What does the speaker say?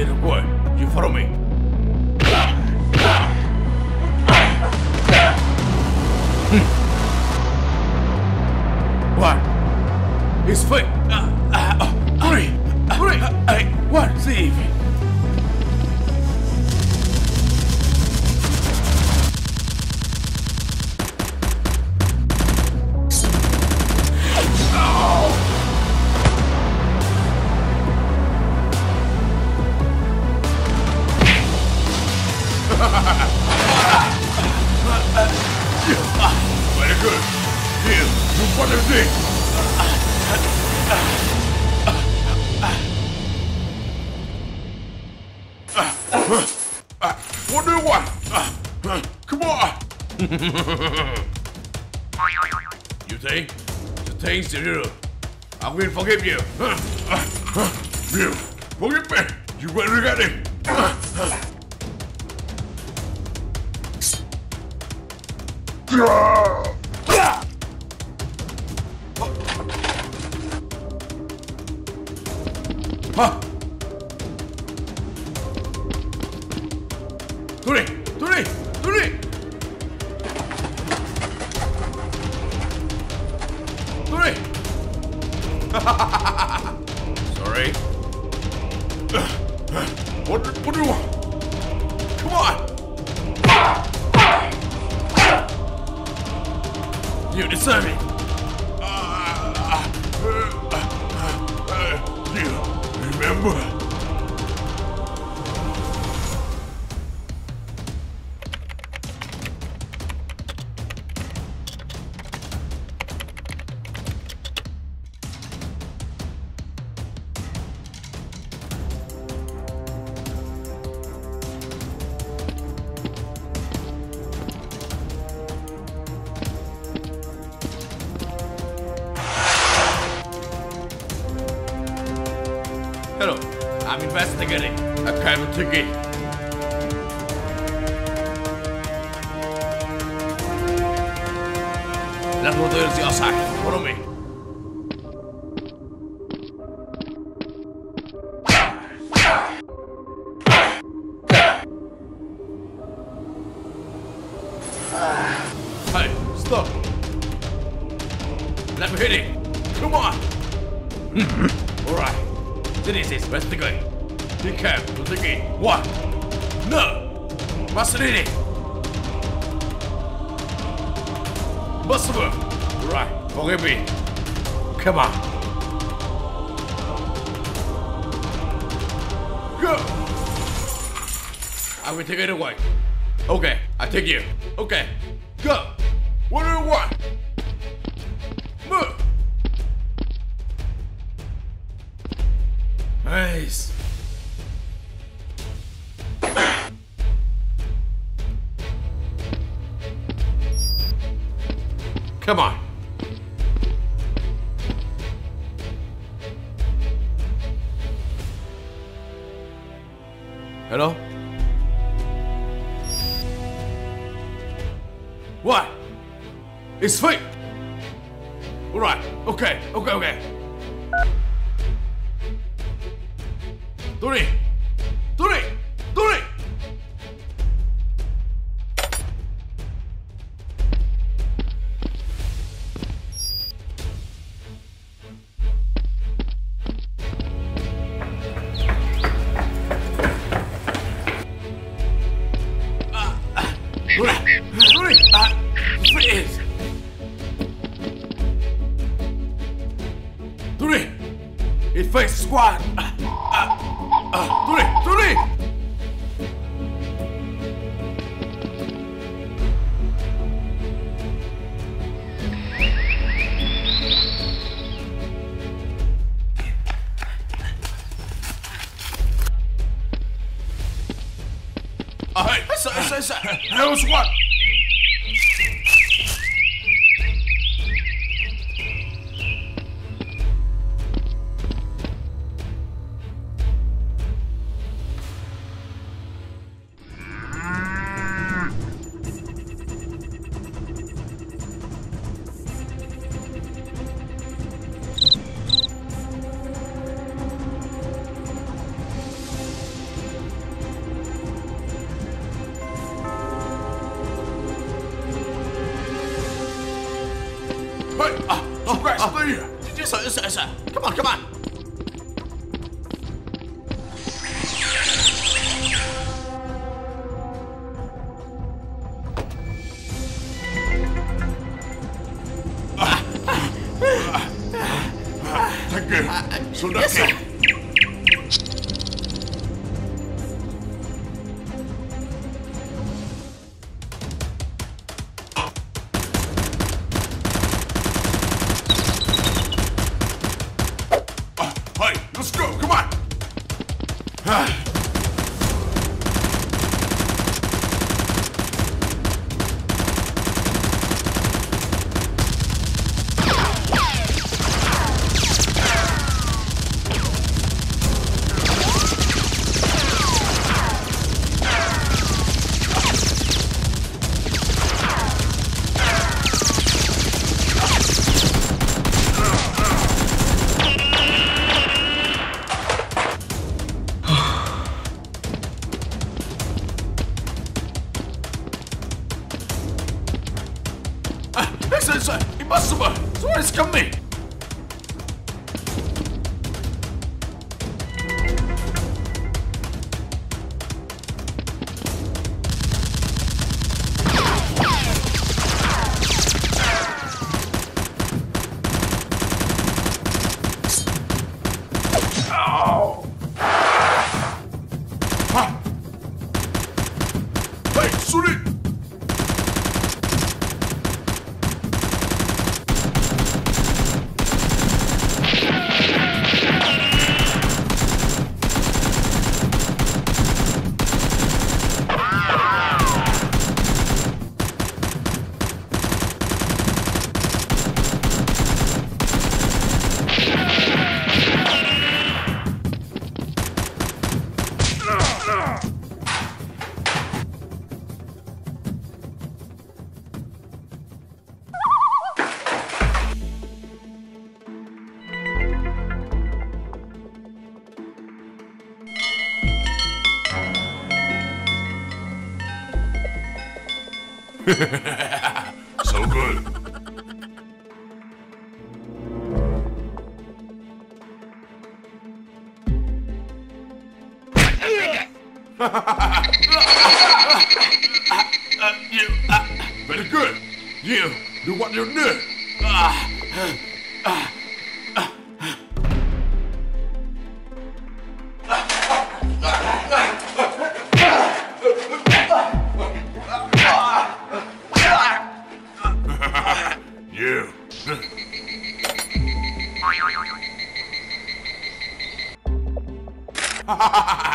Don't worry. You follow me. What? It's fake. Hurry! Hurry! What? See. Very good. Here, you what is it? What do you want? Come on. You think? The thing's zero. I will forgive you. You forgive me. You will regret it. Turi! Sorry. What do you want? Come on! You deserve it. You remember? Hello, I'm investigating a private ticket. Let's go to the outside. Follow me. Hey, stop. Let me hit it. Come on. All right. This is investigate. Be careful to the gate. What? No! Mercenary! Must move! Right, forgive me. Come on. Go! I will take it away. Okay, I take you. Okay, go! What do you want? Move! Nice. Come on. Hello? What? It's fake. All right. Okay. Turi! Freeze! Turi! It face squad! Turi! Hey, that was what? Hey, Rex, there. Yes, sir. Come on. Thank you. Soldat Yes, sir. King. Hey, let's go. Come on. Impossible! Someone is coming! Ow! Ha! Hey, shoot it! So good. Very good. You do what you do. You. Ha ha ha!